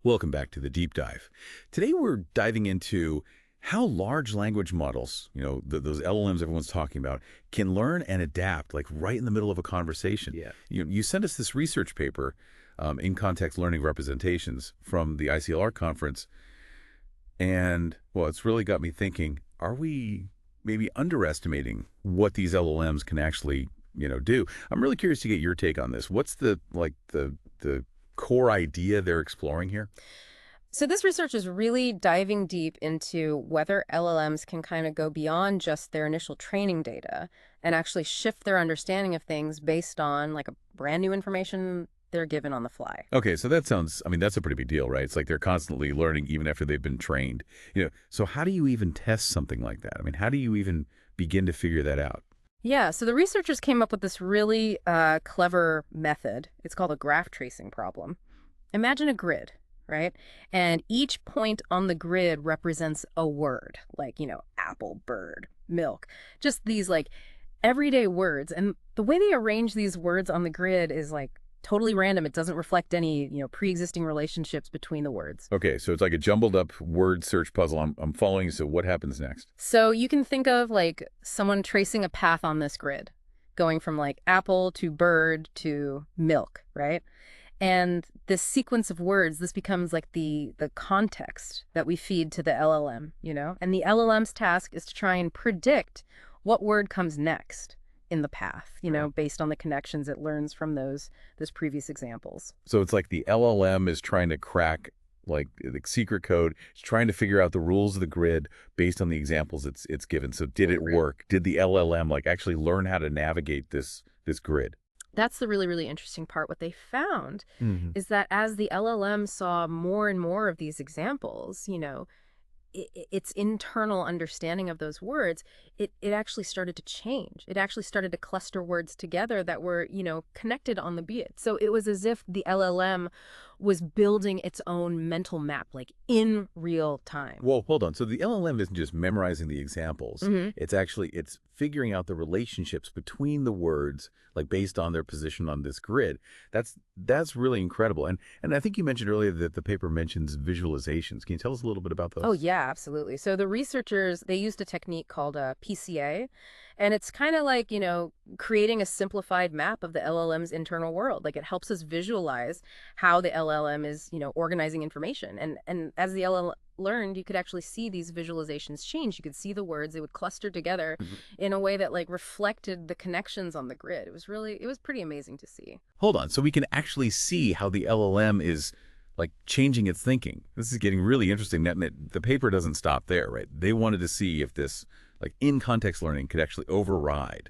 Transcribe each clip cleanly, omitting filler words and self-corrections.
Welcome back to the deep dive. Today we're diving into how large language models, those LLMs everyone's talking about, can learn and adapt like right in the middle of a conversation. Yeah. You sent us this research paper, in context learning representations from the Iclr conference, and well, it's really got me thinking, are we maybe underestimating what these LLMs can actually, do? I'm really curious to get your take on this. What's the core idea they're exploring here? So this research is really diving deep into whether LLMs can kind of go beyond just their initial training data and actually shift their understanding of things based on like a brand new information they're given on the fly. Okay, so that sounds, that's a pretty big deal, right? It's like they're constantly learning even after they've been trained. So how do you even test something like that? How do you even begin to figure that out? Yeah, so the researchers came up with this really clever method. It's called a graph tracing problem. Imagine a grid, right? And each point on the grid represents a word, like, apple, bird, milk, just these like everyday words. And the way they arrange these words on the grid is like totally random. It doesn't reflect any, pre-existing relationships between the words. Okay, so it's like a jumbled up word search puzzle. I'm following. So what happens next? So you can think of like someone tracing a path on this grid, going from like apple to bird to milk, right? And this sequence of words, this becomes like the context that we feed to the LLM, And the LLM's task is to try and predict what word comes next in the path, based on the connections it learns from those previous examples. So it's like the LLM is trying to crack like the secret code. It's trying to figure out the rules of the grid based on the examples it's given. So did it work? Did the LLM like actually learn how to navigate this grid? That's the really, really interesting part. What they found is that as the LLM saw more and more of these examples, its internal understanding of those words, it actually started to change. It actually started to cluster words together that were, connected on the beat. So it was as if the LLM was building its own mental map, like in real time. Well, hold on. So the LLM isn't just memorizing the examples. It's figuring out the relationships between the words, like based on their position on this grid. That's really incredible. And I think you mentioned earlier that the paper mentions visualizations. Can you tell us a little bit about those? Oh, yeah, absolutely. So the researchers, they used a technique called a PCA, and it's kind of like, creating a simplified map of the LLM's internal world. Like it helps us visualize how the LLM is, organizing information. And as the LLM learned, you could actually see these visualizations change. You could see the words, they would cluster together in a way that like reflected the connections on the grid. It was pretty amazing to see. Hold on. So we can actually see how the LLM is like changing its thinking. This is getting really interesting. The paper doesn't stop there, right? They wanted to see if this like in context learning could actually override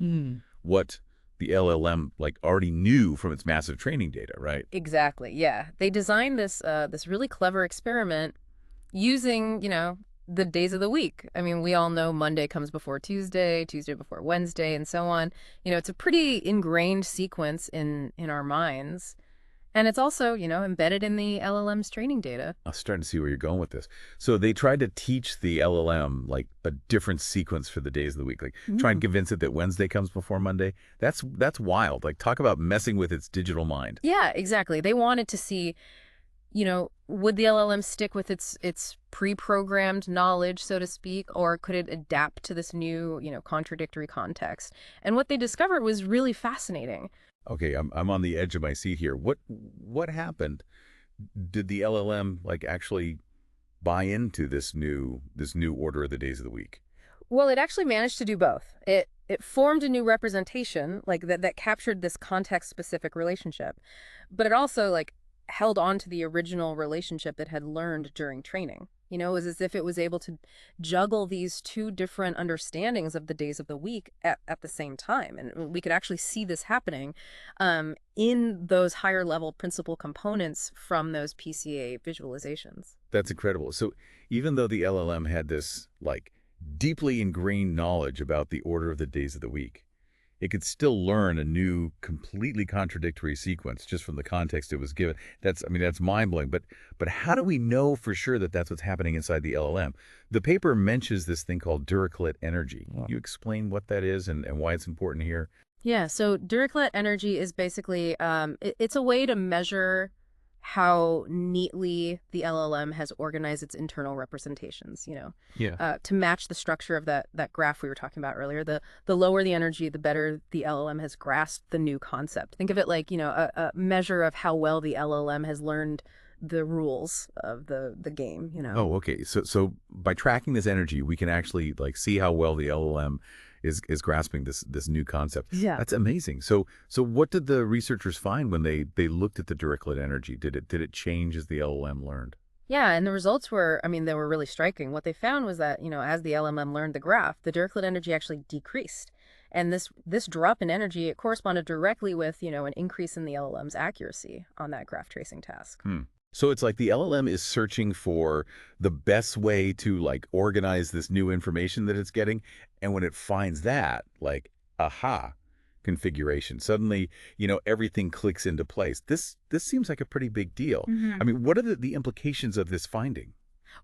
what the LLM like already knew from its massive training data, right? Exactly. Yeah. They designed this really clever experiment using, the days of the week. I mean, we all know Monday comes before Tuesday, Tuesday before Wednesday, and so on. It's a pretty ingrained sequence in our minds. And it's also, embedded in the LLM's training data. I'm starting to see where you're going with this. So they tried to teach the LLM like a different sequence for the days of the week, like try and convince it that Wednesday comes before Monday. That's wild. Like talk about messing with its digital mind. Yeah, exactly. They wanted to see, would the LLM stick with its pre-programmed knowledge, so to speak, or could it adapt to this new, contradictory context? And what they discovered was really fascinating. Okay, I'm on the edge of my seat here. What happened? Did the LLM like actually buy into this new order of the days of the week? Well, it actually managed to do both. It formed a new representation like that captured this context-specific relationship, but it also like held on to the original relationship it had learned during training. It was as if it was able to juggle these two different understandings of the days of the week at the same time. And we could actually see this happening in those higher level principal components from those PCA visualizations. That's incredible. So even though the LLM had this like deeply ingrained knowledge about the order of the days of the week, it could still learn a new, completely contradictory sequence just from the context it was given. That's mind-blowing. But how do we know for sure that that's what's happening inside the LLM? The paper mentions this thing called Dirichlet energy. Can you explain what that is and why it's important here? Yeah, so Dirichlet energy is basically, it's a way to measure how neatly the LLM has organized its internal representations, Yeah. to match the structure of that graph we were talking about earlier. The lower the energy, the better the LLM has grasped the new concept. Think of it like, a measure of how well the LLM has learned the rules of the game. Oh, okay. So by tracking this energy, we can actually like see how well the LLM is grasping this new concept. Yeah. That's amazing. So what did the researchers find when they looked at the Dirichlet energy? Did it change as the LLM learned? Yeah, and the results were, I mean, they were really striking. What they found was that, as the LLM learned the graph, the Dirichlet energy actually decreased. And this drop in energy, it corresponded directly with, an increase in the LLM's accuracy on that graph tracing task. Hmm. So it's like the LLM is searching for the best way to like organize this new information that it's getting. And when it finds that, like, aha, configuration, suddenly, everything clicks into place. This seems like a pretty big deal. I mean, what are the implications of this finding?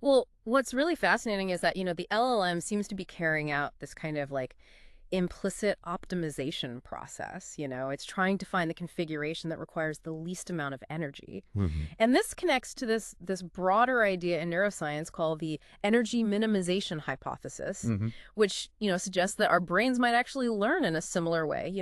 Well, what's really fascinating is that, the LLM seems to be carrying out this kind of like implicit optimization process. It's trying to find the configuration that requires the least amount of energy. Hmm. And this connects to this broader idea in neuroscience called the energy minimization hypothesis, Hmm. which, suggests that our brains might actually learn in a similar way,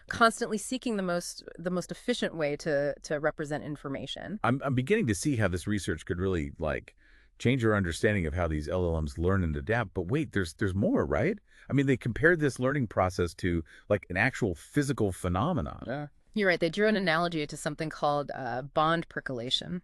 constantly seeking the most efficient way to represent information. I'm beginning to see how this research could really like change our understanding of how these LLMs learn and adapt. But wait, there's more, right? I mean, they compared this learning process to like an actual physical phenomenon. Yeah. You're right. They drew an analogy to something called bond percolation,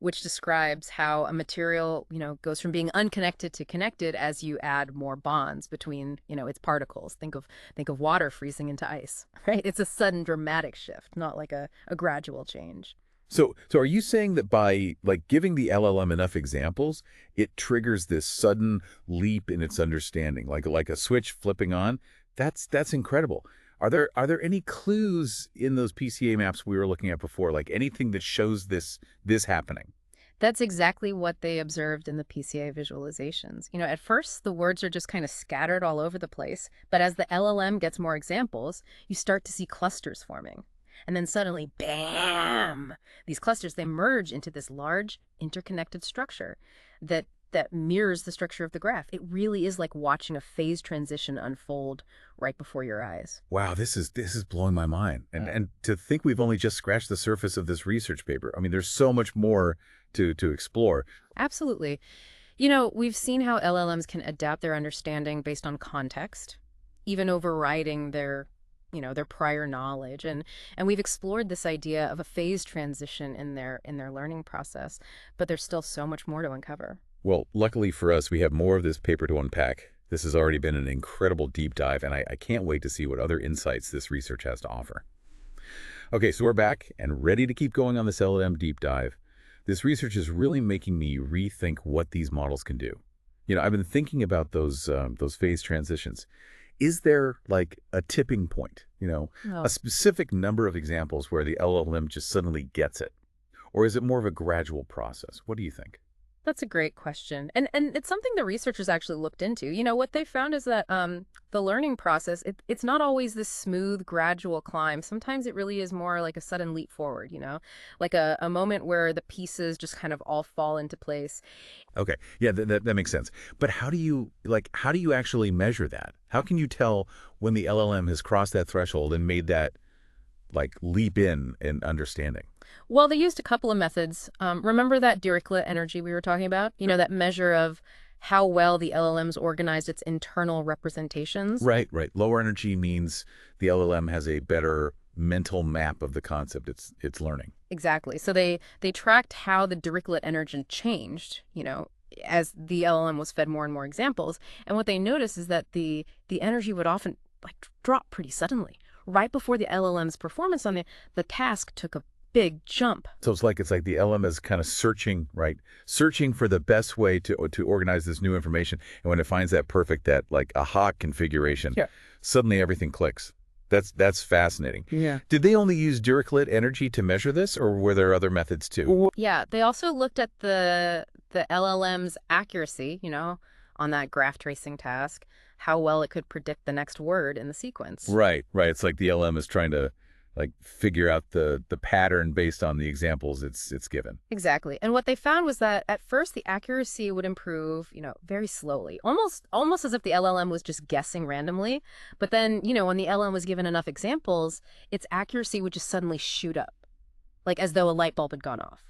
which describes how a material, goes from being unconnected to connected as you add more bonds between, its particles. Think of water freezing into ice, right? It's a sudden dramatic shift, not like a gradual change. So are you saying that by like giving the LLM enough examples, it triggers this sudden leap in its understanding, like a switch flipping on? That's incredible. Are there any clues in those PCA maps we were looking at before, like anything that shows this happening? That's exactly what they observed in the PCA visualizations. At first, the words are just kind of scattered all over the place, but as the LLM gets more examples, you start to see clusters forming. And then suddenly, bam! These clusters, they merge into this large interconnected structure that mirrors the structure of the graph. It really is like watching a phase transition unfold right before your eyes. Wow, this is blowing my mind. And to think we've only just scratched the surface of this research paper. I mean, there's so much more to explore. Absolutely. We've seen how LLMs can adapt their understanding based on context, even overriding their prior knowledge. And we've explored this idea of a phase transition in their learning process, but there's still so much more to uncover. Well, luckily for us, we have more of this paper to unpack. This has already been an incredible deep dive, and I can't wait to see what other insights this research has to offer. Okay, so we're back and ready to keep going on this LLM deep dive. This research is really making me rethink what these models can do. I've been thinking about those phase transitions. Is there like a tipping point, a Oh. specific number of examples where the LLM just suddenly gets it? Or is it more of a gradual process? What do you think? That's a great question. And it's something the researchers actually looked into. What they found is that the learning process, it's not always this smooth, gradual climb. Sometimes it really is more like a sudden leap forward, like a moment where the pieces just kind of all fall into place. Okay. Yeah, that makes sense. But how do you actually measure that? How can you tell when the LLM has crossed that threshold and made that like leap in understanding? Well, they used a couple of methods. Remember that Dirichlet energy we were talking about? That measure of how well the LLM's organized its internal representations. Right, right. Lower energy means the LLM has a better mental map of the concept it's learning. Exactly. So they tracked how the Dirichlet energy changed, as the LLM was fed more and more examples. And what they noticed is that the energy would often like drop pretty suddenly, right before the LLM's performance on the task took a big jump. So it's like the LM is kind of searching, right? Searching for the best way to organize this new information. And when it finds that like aha configuration, Yeah. suddenly everything clicks. That's fascinating. Yeah. Did they only use Dirichlet energy to measure this, or were there other methods too? Yeah, they also looked at the LLM's accuracy, on that graph tracing task, how well it could predict the next word in the sequence. Right, right. It's like the LM is trying to like figure out the pattern based on the examples it's given. Exactly. And what they found was that at first the accuracy would improve, very slowly, almost as if the LLM was just guessing randomly. But then, when the LLM was given enough examples, its accuracy would just suddenly shoot up, like as though a light bulb had gone off.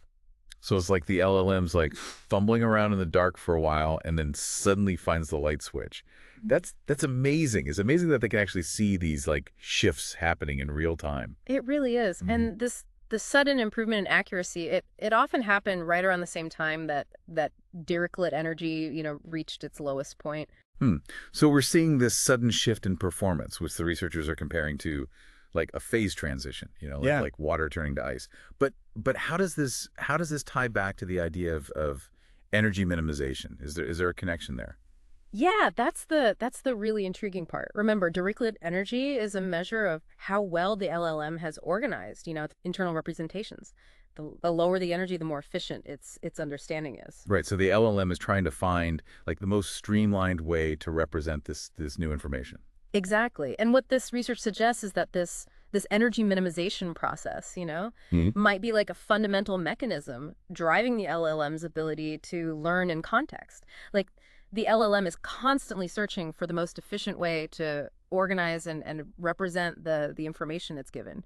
So it's like the LLM's like fumbling around in the dark for a while and then suddenly finds the light switch. That's amazing. It's amazing that they can actually see these like shifts happening in real time. It really is. And the sudden improvement in accuracy, it often happened right around the same time that Dirichlet energy, reached its lowest point. So we're seeing this sudden shift in performance, which the researchers are comparing to like a phase transition, like water turning to ice. But how does this tie back to the idea of energy minimization? Is there a connection there? Yeah, that's the really intriguing part. Remember, Dirichlet energy is a measure of how well the LLM has organized, internal representations. The lower the energy, the more efficient its understanding is. Right. So the LLM is trying to find like the most streamlined way to represent this new information. Exactly. And what this research suggests is that this energy minimization process, might be like a fundamental mechanism driving the LLM's ability to learn in context. Like the LLM is constantly searching for the most efficient way to organize and represent the information it's given.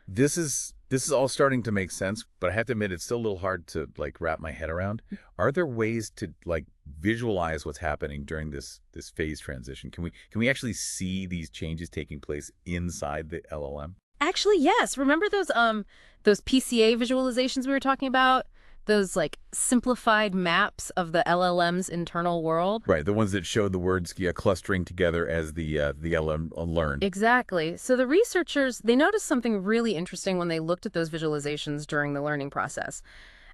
This is all starting to make sense, but I have to admit it's still a little hard to like wrap my head around. Are there ways to like visualize what's happening during this phase transition? Can we actually see these changes taking place inside the LLM? Actually, yes. Remember those PCA visualizations we were talking about? Those like simplified maps of the LLM's internal world? Right, the ones that showed the words clustering together as the LLM learned. Exactly. So the researchers, they noticed something really interesting when they looked at those visualizations during the learning process.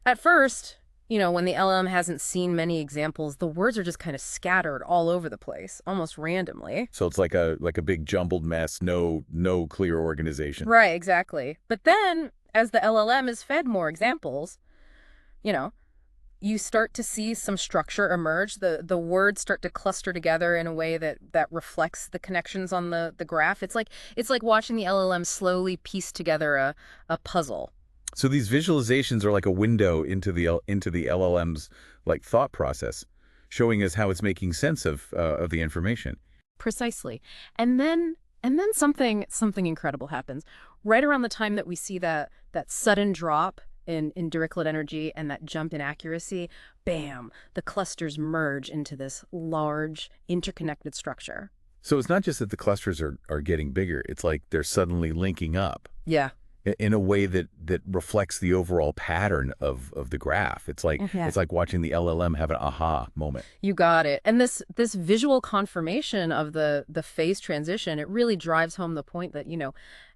At first, when the LLM hasn't seen many examples, the words are just kind of scattered all over the place, almost randomly. So it's like a big jumbled mess, no clear organization. Right, exactly. But then, as the LLM is fed more examples, you start to see some structure emerge. The words start to cluster together in a way that reflects the connections on the graph. It's like watching the LLM slowly piece together a puzzle. So these visualizations are like a window into the LLM's like thought process, showing us how it's making sense of the information. Precisely. And then something incredible happens. Right around the time that we see that sudden drop in Dirichlet energy and that jump in accuracy, bam, the clusters merge into this large, interconnected structure. So it's not just that the clusters are getting bigger, it's like they're suddenly linking up. Yeah. In a way that reflects the overall pattern of the graph. It's like it's like watching the LLM have an aha moment. You got it. And this visual confirmation of the phase transition, it really drives home the point that,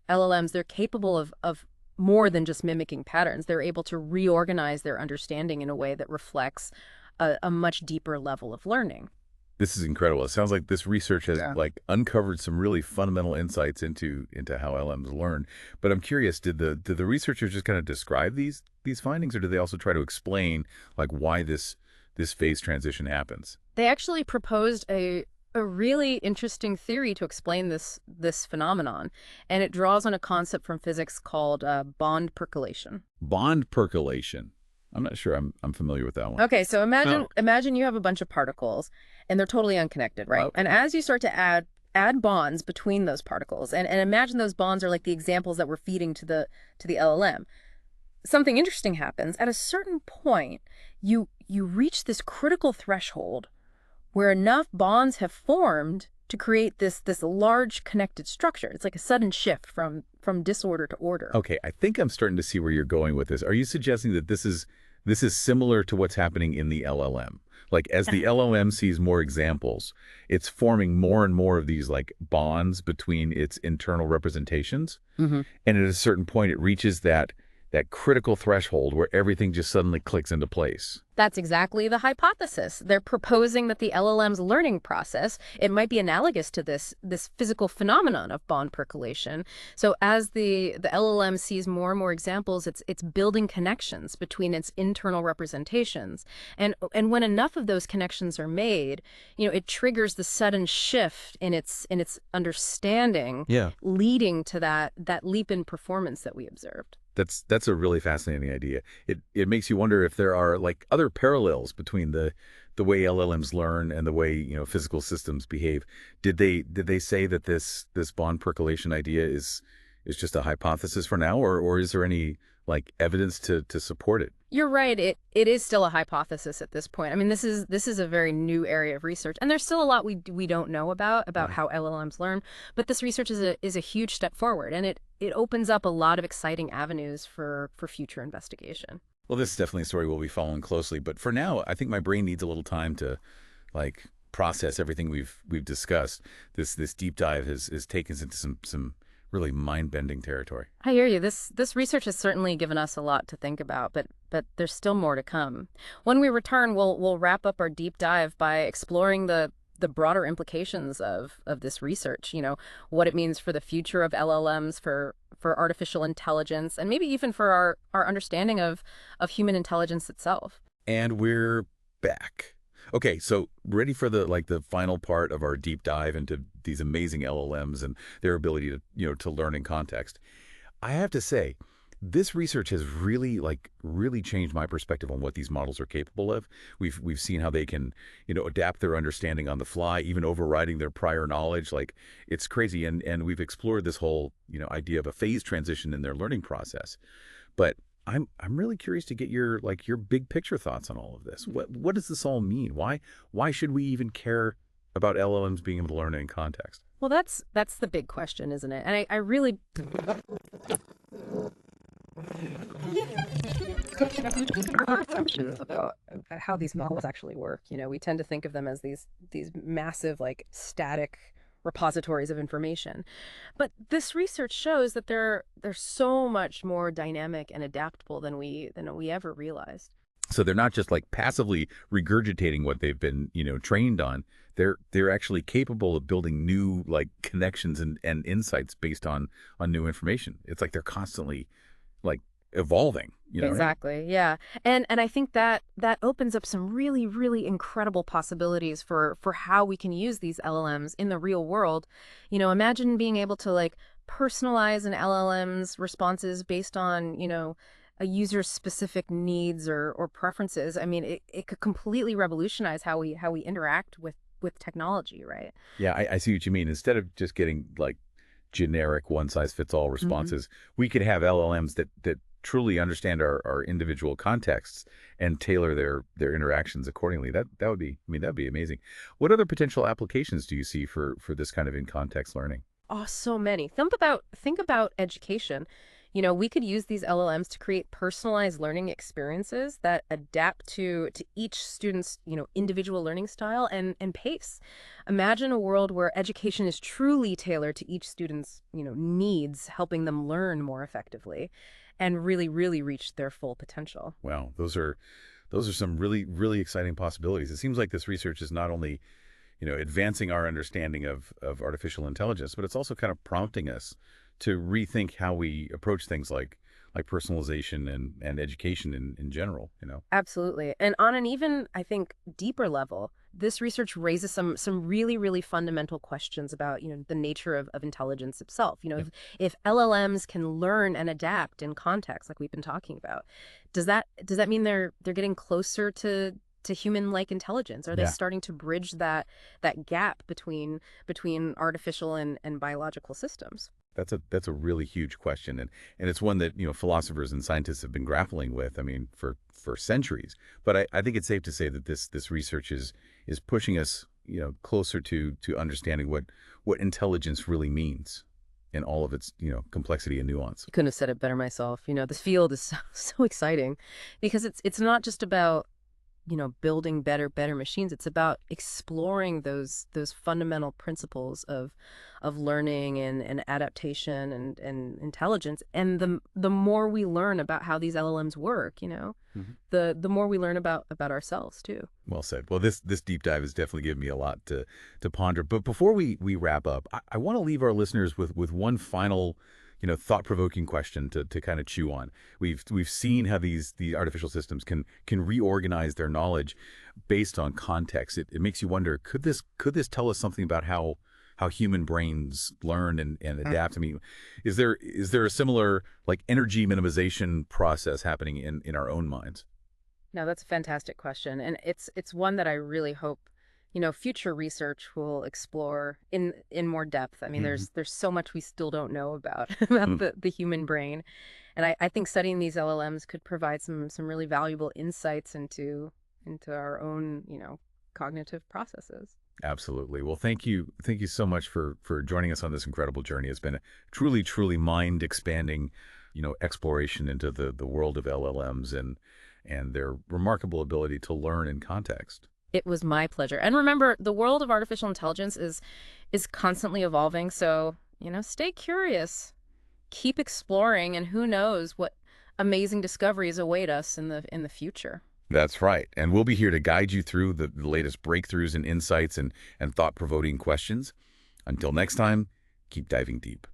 LLMs, they're capable of more than just mimicking patterns. They're able to reorganize their understanding in a way that reflects a much deeper level of learning. This is incredible. It sounds like this research has like uncovered some really fundamental insights into how LLMs learn. But I'm curious, did the researchers just kind of describe these findings, or did they also try to explain like why this phase transition happens? They actually proposed a really interesting theory to explain this phenomenon, and it draws on a concept from physics called bond percolation. Bond percolation. I'm not sure I'm familiar with that one. Okay, so imagine you have a bunch of particles, and they're totally unconnected, right? Okay. And as you start to add bonds between those particles, and imagine those bonds are like the examples that we're feeding to the LLM, something interesting happens. At a certain point, you reach this critical threshold where enough bonds have formed to create this large connected structure. It's like a sudden shift from disorder to order. Okay, I think I'm starting to see where you're going with this. Are you suggesting that this is similar to what's happening in the LLM? Like as the LLM sees more examples, it's forming more and more of these like bonds between its internal representations. And at a certain point, it reaches that that critical threshold where everything just suddenly clicks into place. That's exactly the hypothesis. They're proposing that the LLM's learning process, it might be analogous to this physical phenomenon of bond percolation. So as the LLM sees more and more examples, it's building connections between its internal representations. And when enough of those connections are made, it triggers the sudden shift in its understanding, Yeah. leading to that leap in performance that we observed. That's a really fascinating idea. It makes you wonder if there are like other parallels between the way LLMs learn and the way, physical systems behave. Did they say that this bond percolation idea is just a hypothesis for now, or is there any like evidence to support it? You're right. It is still a hypothesis at this point. I mean, this is a very new area of research, and there's still a lot we don't know about Right. how LLMs learn. But this research is a huge step forward, and it opens up a lot of exciting avenues for future investigation. Well, this is definitely a story we'll be following closely, but for now, I think my brain needs a little time to like process everything we've discussed. This deep dive has taken us into some really mind-bending territory. I hear you. This research has certainly given us a lot to think about, but there's still more to come. When we return, we'll wrap up our deep dive by exploring the broader implications of this research, what it means for the future of LLMs, for artificial intelligence, and maybe even for our understanding of human intelligence itself. And we're back. Okay, so ready for the final part of our deep dive into these amazing LLMs and their ability to learn in context. I have to say, this research has really changed my perspective on what these models are capable of. We've seen how they can, adapt their understanding on the fly, even overriding their prior knowledge. Like, it's crazy. And we've explored this whole, idea of a phase transition in their learning process. But I'm really curious to get your big picture thoughts on all of this. What does this all mean? Why should we even care about LLMs being able to learn in context? Well, that's the big question, isn't it? And I really about how these models actually work. We tend to think of them as these massive, like, static repositories of information. But this research shows that they're so much more dynamic and adaptable than we ever realized. So they're not just like passively regurgitating what they've been, trained on. They're actually capable of building new like connections and insights based on new information. It's like they're constantly like evolving, right? Exactly. Yeah. And I think that opens up some really, really incredible possibilities for how we can use these LLMs in the real world. Imagine being able to like personalize an LLM's responses based on, a user's specific needs or preferences. I mean, it could completely revolutionize how we interact with technology, right? Yeah, I see what you mean. Instead of just getting like generic one-size-fits-all responses, we could have LLMs that truly understand our individual contexts and tailor their interactions accordingly. That would be, that'd be amazing. What other potential applications do you see for this kind of in-context learning? Oh, so many. Think about education. We could use these LLMs to create personalized learning experiences that adapt to each student's, individual learning style and pace. Imagine a world where education is truly tailored to each student's, needs, helping them learn more effectively and really, really reach their full potential. Wow, those are some really exciting possibilities. It seems like this research is not only, advancing our understanding of artificial intelligence, but it's also kind of prompting us to rethink how we approach things like personalization and education in general. Absolutely. And on an even, I think, deeper level, this research raises some really, really fundamental questions about, the nature of intelligence itself. Yeah. If LLMs can learn and adapt in context, like we've been talking about, does that mean they're getting closer to human-like intelligence? Are they Yeah. starting to bridge that gap between artificial and biological systems? That's a really huge question, and it's one that philosophers and scientists have been grappling with. I mean, for centuries. But I think it's safe to say that this research is pushing us closer to understanding what intelligence really means in all of its complexity and nuance. Couldn't have said it better myself. This field is so exciting because it's not just about building better machines. It's about exploring those fundamental principles of learning and adaptation and intelligence. And the more we learn about how these LLMs work, Mhm. the more we learn about ourselves too. Well said. Well, this deep dive has definitely given me a lot to ponder. But before we wrap up, I want to leave our listeners with one final, thought-provoking question to kind of chew on. We've seen how the artificial systems can reorganize their knowledge based on context. It makes you wonder, could this tell us something about how human brains learn and adapt? I mean, is there a similar like energy minimization process happening in our own minds? No, that's a fantastic question, and it's one that I really hope, future research will explore in more depth. I mean, Mhm. there's so much we still don't know about about the human brain, and I think studying these LLMs could provide some really valuable insights into our own, cognitive processes. Absolutely. Well, thank you so much for joining us on this incredible journey. It's been a truly mind expanding, exploration into the world of LLMs and their remarkable ability to learn in context. It was my pleasure. And remember, the world of artificial intelligence is constantly evolving, so, stay curious. Keep exploring, and who knows what amazing discoveries await us in the future. That's right. And we'll be here to guide you through the latest breakthroughs and insights and thought provoking questions. Until next time, keep diving deep.